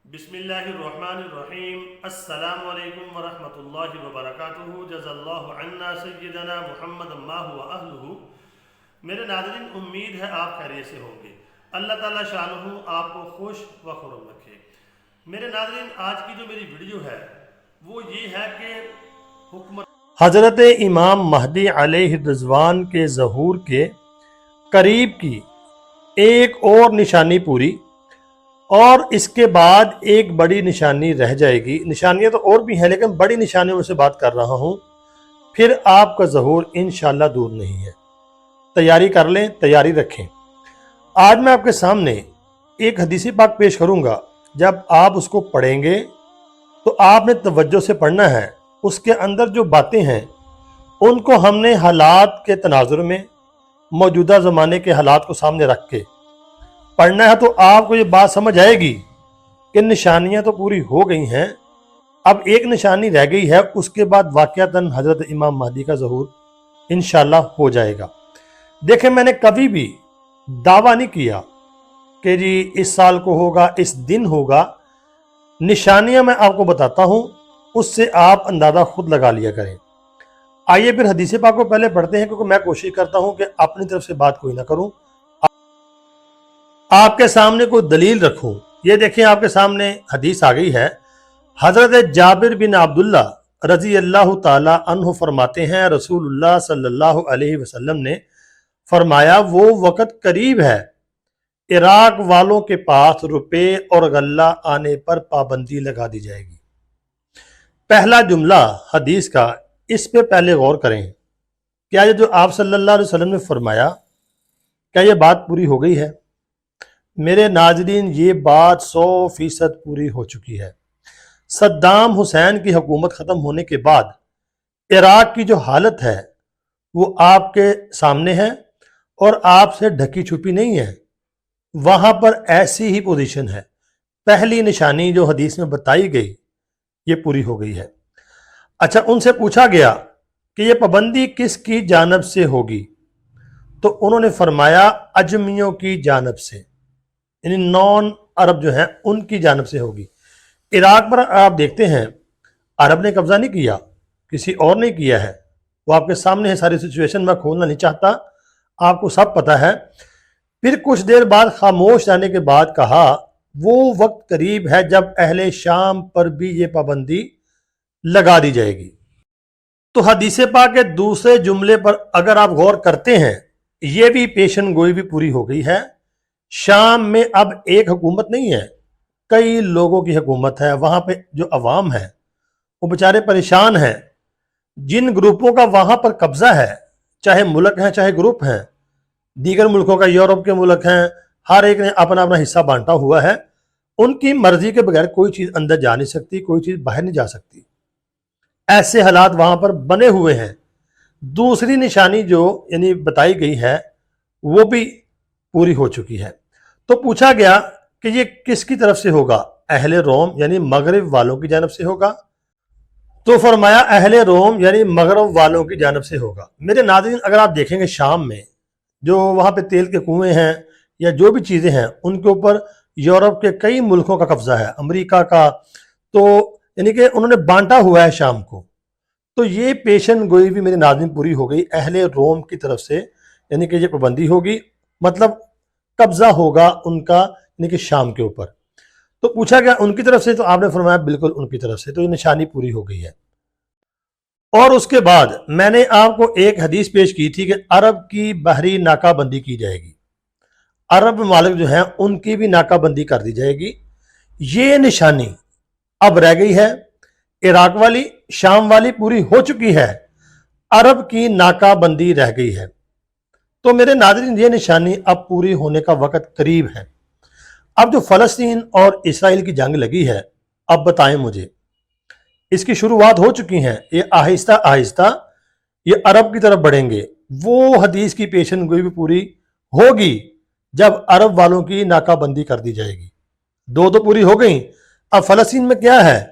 بسم اللہ الرحمن الرحیم۔ السلام علیکم ورحمۃ اللہ وبرکاتہ۔ جزا اللہ عنا سیدنا محمد اللہ و اہلہ۔ میرے ناظرین، امید ہے آپ خیریت سے ہوں گے۔ اللہ تعالیٰ شانہ آپ کو خوش و خرم رکھے۔ میرے ناظرین، آج کی جو میری ویڈیو ہے وہ یہ ہے کہ حکمت حضرت امام مہدی علیہ الرضوان کے ظہور کے قریب کی ایک اور نشانی پوری، اور اس کے بعد ایک بڑی نشانی رہ جائے گی۔ نشانیاں تو اور بھی ہیں لیکن بڑی نشانیوں سے بات کر رہا ہوں، پھر آپ کا ظہور انشاءاللہ دور نہیں ہے۔ تیاری کر لیں، تیاری رکھیں۔ آج میں آپ کے سامنے ایک حدیث پاک پیش کروں گا۔ جب آپ اس کو پڑھیں گے تو آپ نے توجہ سے پڑھنا ہے۔ اس کے اندر جو باتیں ہیں ان کو ہم نے حالات کے تناظر میں موجودہ زمانے کے حالات کو سامنے رکھ کے پڑھنا ہے، تو آپ کو یہ بات سمجھ آئے گی کہ نشانیاں تو پوری ہو گئی ہیں، اب ایک نشانی رہ گئی ہے، اس کے بعد واقعتاً حضرت امام مہدی کا ظہور انشاءاللہ ہو جائے گا۔ دیکھیں، میں نے کبھی بھی دعویٰ نہیں کیا کہ جی اس سال کو ہوگا، اس دن ہوگا۔ نشانیاں میں آپ کو بتاتا ہوں، اس سے آپ اندازہ خود لگا لیا کریں۔ آئیے پھر حدیث پاک کو پہلے پڑھتے ہیں، کیونکہ میں کوشش کرتا ہوں کہ اپنی طرف سے بات کوئی نہ کروں، آپ کے سامنے کوئی دلیل رکھوں۔ یہ دیکھیں، آپ کے سامنے حدیث آ گئی ہے۔ حضرت جابر بن عبداللہ رضی اللہ تعالی عنہ فرماتے ہیں، رسول اللہ صلی اللہ علیہ وسلم نے فرمایا، وہ وقت قریب ہے عراق والوں کے پاس روپے اور غلہ آنے پر پابندی لگا دی جائے گی۔ پہلا جملہ حدیث کا، اس پہ پہلے غور کریں۔ کیا یہ جو آپ صلی اللہ علیہ وسلم نے فرمایا، کیا یہ بات پوری ہو گئی ہے؟ میرے ناظرین، یہ بات 100% پوری ہو چکی ہے۔ صدام حسین کی حکومت ختم ہونے کے بعد عراق کی جو حالت ہے وہ آپ کے سامنے ہے اور آپ سے ڈھکی چھپی نہیں ہے۔ وہاں پر ایسی ہی پوزیشن ہے۔ پہلی نشانی جو حدیث میں بتائی گئی یہ پوری ہو گئی ہے۔ اچھا، ان سے پوچھا گیا کہ یہ پابندی کس کی جانب سے ہوگی، تو انہوں نے فرمایا اجمیوں کی جانب سے، یعنی نان عرب جو ہیں ان کی جانب سے ہوگی۔ عراق پر آپ دیکھتے ہیں عرب نے قبضہ نہیں کیا، کسی اور نے کیا ہے، وہ آپ کے سامنے ہے۔ ساری سچویشن میں کھولنا نہیں چاہتا، آپ کو سب پتہ ہے۔ پھر کچھ دیر بعد خاموش رہنے کے بعد کہا، وہ وقت قریب ہے جب اہل شام پر بھی یہ پابندی لگا دی جائے گی۔ تو حدیث پاک کے دوسرے جملے پر اگر آپ غور کرتے ہیں، یہ بھی پیشن گوئی بھی پوری ہو گئی ہے۔ شام میں اب ایک حکومت نہیں ہے، کئی لوگوں کی حکومت ہے۔ وہاں پہ جو عوام ہے وہ بیچارے پریشان ہیں۔ جن گروپوں کا وہاں پر قبضہ ہے، چاہے ملک ہیں چاہے گروپ ہیں، دیگر ملکوں کا، یورپ کے ملک ہیں، ہر ایک نے اپنا اپنا حصہ بانٹا ہوا ہے۔ ان کی مرضی کے بغیر کوئی چیز اندر جا نہیں سکتی، کوئی چیز باہر نہیں جا سکتی۔ ایسے حالات وہاں پر بنے ہوئے ہیں۔ دوسری نشانی جو یعنی بتائی گئی ہے وہ بھی پوری ہو چکی ہے۔ تو پوچھا گیا کہ یہ کس کی طرف سے ہوگا؟ اہل روم یعنی مغرب والوں کی جانب سے ہوگا؟ تو فرمایا اہل روم یعنی مغرب والوں کی جانب سے ہوگا۔ میرے ناظرین، اگر آپ دیکھیں گے شام میں جو وہاں پہ تیل کے کنویں ہیں یا جو بھی چیزیں ہیں، ان کے اوپر یورپ کے کئی ملکوں کا قبضہ ہے، امریکہ کا، تو یعنی کہ انہوں نے بانٹا ہوا ہے شام کو۔ تو یہ پیشن گوئی بھی میرے ناظرین پوری ہو گئی۔ اہل روم کی طرف سے یعنی کہ یہ پابندی ہوگی، مطلب قبضہ ہوگا ان کا یعنی کہ شام کے اوپر۔ تو پوچھا گیا ان کی طرف سے، تو آپ نے فرمایا بالکل ان کی طرف سے۔ تو یہ نشانی پوری ہو گئی ہے۔ اور اس کے بعد میں نے آپ کو ایک حدیث پیش کی تھی کہ عرب کی بحری ناکہ بندی کی جائے گی، عرب ممالک جو ہیں ان کی بھی ناکہ بندی کر دی جائے گی۔ یہ نشانی اب رہ گئی ہے، عراق والی، شام والی پوری ہو چکی ہے، عرب کی ناکہ بندی رہ گئی ہے۔ تو میرے ناظرین، یہ نشانی اب پوری ہونے کا وقت قریب ہے۔ اب جو فلسطین اور اسرائیل کی جنگ لگی ہے، اب بتائیں مجھے، اس کی شروعات ہو چکی ہیں، یہ آہستہ آہستہ یہ عرب کی طرف بڑھیں گے۔ وہ حدیث کی پیشن گوئی بھی پوری ہوگی جب عرب والوں کی ناکہ بندی کر دی جائے گی۔ دو تو پوری ہو گئیں، اب فلسطین میں کیا ہے،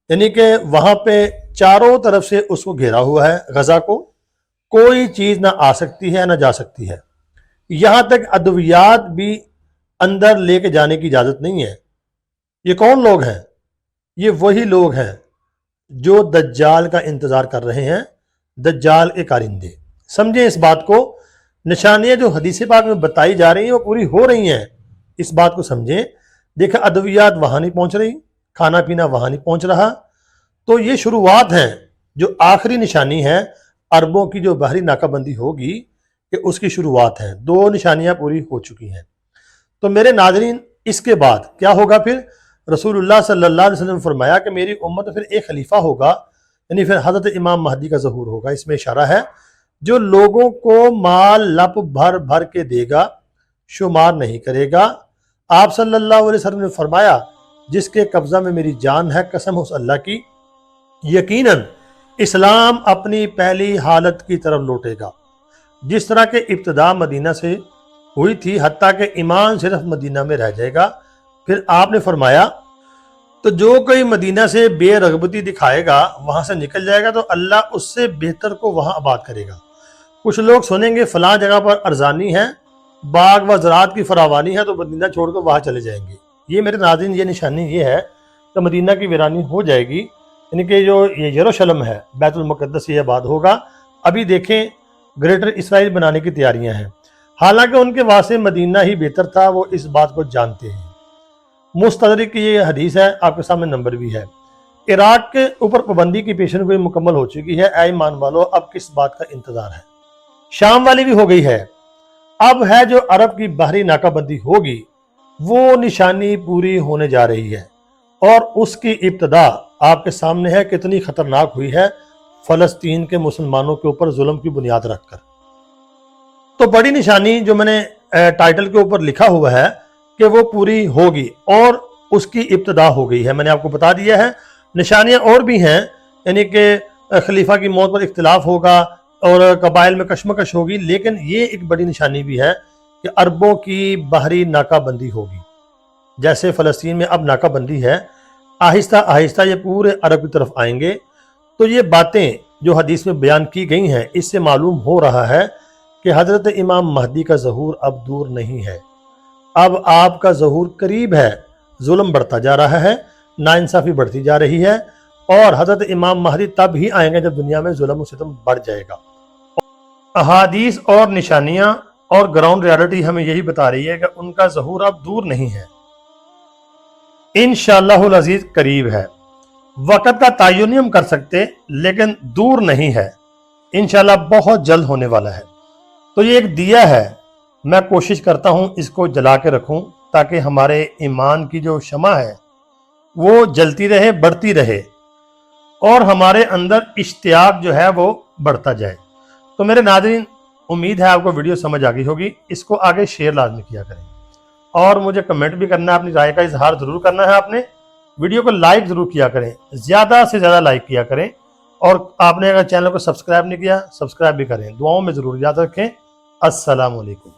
یعنی کہ وہاں پہ چاروں طرف سے اس کو گھیرا ہوا ہے، غزہ کو، کوئی چیز نہ آ سکتی ہے نہ جا سکتی ہے۔ یہاں تک ادویات بھی اندر لے کے جانے کی اجازت نہیں ہے۔ یہ کون لوگ ہیں؟ یہ وہی لوگ ہیں جو دجال کا انتظار کر رہے ہیں، دجال کے کارندے۔ سمجھیں اس بات کو، نشانیاں جو حدیث پاک میں بتائی جا رہی ہیں وہ پوری ہو رہی ہیں، اس بات کو سمجھیں۔ دیکھیں ادویات وہاں نہیں پہنچ رہی، کھانا پینا وہاں نہیں پہنچ رہا، تو یہ شروعات ہیں۔ جو آخری نشانی ہے عربوں کی جو بحری ناکہ بندی ہوگی، کہ اس کی شروعات ہیں، 2 نشانیاں پوری ہو چکی ہیں۔ تو میرے ناظرین اس کے بعد کیا ہوگا پھر؟ رسول اللہ صلی اللہ علیہ وسلم فرمایا کہ میری امت پھر ایک خلیفہ ہوگا، یعنی پھر حضرت امام مہدی کا ظہور ہوگا۔ اس میں اشارہ ہے جو لوگوں کو مال لپ بھر بھر کے دے گا، شمار نہیں کرے گا۔ آپ صلی اللہ علیہ وسلم نے فرمایا جس کے قبضہ میں میری جان ہے، قسم اس اللہ کی، یقیناً اسلام اپنی پہلی حالت کی طرف لوٹے گا، جس طرح کہ ابتدا مدینہ سے ہوئی تھی، حتیٰ کہ ایمان صرف مدینہ میں رہ جائے گا۔ پھر آپ نے فرمایا تو جو کوئی مدینہ سے بے رغبتی دکھائے گا، وہاں سے نکل جائے گا، تو اللہ اس سے بہتر کو وہاں آباد کرے گا۔ کچھ لوگ سنیں گے فلاں جگہ پر ارزانی ہے، باغ و زراعت کی فراوانی ہے، تو مدینہ چھوڑ کر وہاں چلے جائیں گے۔ یہ میرے ناظرین یہ نشانی یہ ہے کہ مدینہ کی ویرانی ہو جائے گی، یعنی کہ جو یہ یروشلم ہے، بیت المقدس، یہ آباد ہوگا۔ ابھی دیکھیں گریٹر اسرائیل بنانے کی تیاریاں ہیں، حالانکہ ان کے واسطے مدینہ ہی بہتر تھا، وہ اس بات کو جانتے ہیں۔ مستدرک کی یہ حدیث ہے، آپ کے سامنے نمبر بھی ہے۔ عراق کے اوپر پابندی کی پیشن گوئی مکمل ہو چکی ہے، اے ایمان والو اب کس بات کا انتظار ہے؟ شام والی بھی ہو گئی ہے، اب ہے جو عرب کی بحری ناکہ بندی ہوگی، وہ نشانی پوری ہونے جا رہی ہے، اور اس کی ابتدا آپ کے سامنے ہے۔ کتنی خطرناک ہوئی ہے فلسطین کے مسلمانوں کے اوپر ظلم کی بنیاد رکھ کر۔ تو بڑی نشانی جو میں نے ٹائٹل کے اوپر لکھا ہوا ہے کہ وہ پوری ہوگی، اور اس کی ابتدا ہو گئی ہے، میں نے آپ کو بتا دیا ہے۔ نشانیاں اور بھی ہیں، یعنی کہ خلیفہ کی موت پر اختلاف ہوگا اور قبائل میں کشمکش ہوگی، لیکن یہ ایک بڑی نشانی بھی ہے کہ عربوں کی بحری ناکہ بندی ہوگی۔ جیسے فلسطین میں اب ناکہ بندی ہے، آہستہ آہستہ یہ پورے عرب کی طرف آئیں گے۔ تو یہ باتیں جو حدیث میں بیان کی گئی ہیں، اس سے معلوم ہو رہا ہے کہ حضرت امام مہدی کا ظہور اب دور نہیں ہے، اب آپ کا ظہور قریب ہے۔ ظلم بڑھتا جا رہا ہے، ناانصافی بڑھتی جا رہی ہے، اور حضرت امام مہدی تب ہی آئیں گے جب دنیا میں ظلم و ستم بڑھ جائے گا۔ احادیث اور نشانیاں اور گراؤنڈ ریالٹی ہمیں یہی بتا رہی ہے کہ ان کا ظہور اب دور نہیں ہے، انشاءاللہ العزیز قریب ہے۔ وقت کا تعین نہیں ہم کر سکتے، لیکن دور نہیں ہے، انشاءاللہ بہت جلد ہونے والا ہے۔ تو یہ ایک دیا ہے، میں کوشش کرتا ہوں اس کو جلا کے رکھوں، تاکہ ہمارے ایمان کی جو شمع ہے وہ جلتی رہے، بڑھتی رہے، اور ہمارے اندر اشتیاق جو ہے وہ بڑھتا جائے۔ تو میرے ناظرین امید ہے آپ کو ویڈیو سمجھ آ گئی ہوگی، اس کو آگے شیئر لازمی کیا کریں، اور مجھے کمنٹ بھی کرنا ہے، اپنی رائے کا اظہار ضرور کرنا ہے آپ نے۔ ویڈیو کو لائک ضرور کیا کریں، زیادہ سے زیادہ لائک کیا کریں، اور آپ نے اگر چینل کو سبسکرائب نہیں کیا سبسکرائب بھی کریں۔ دعاؤں میں ضرور یاد رکھیں۔ السلام علیکم۔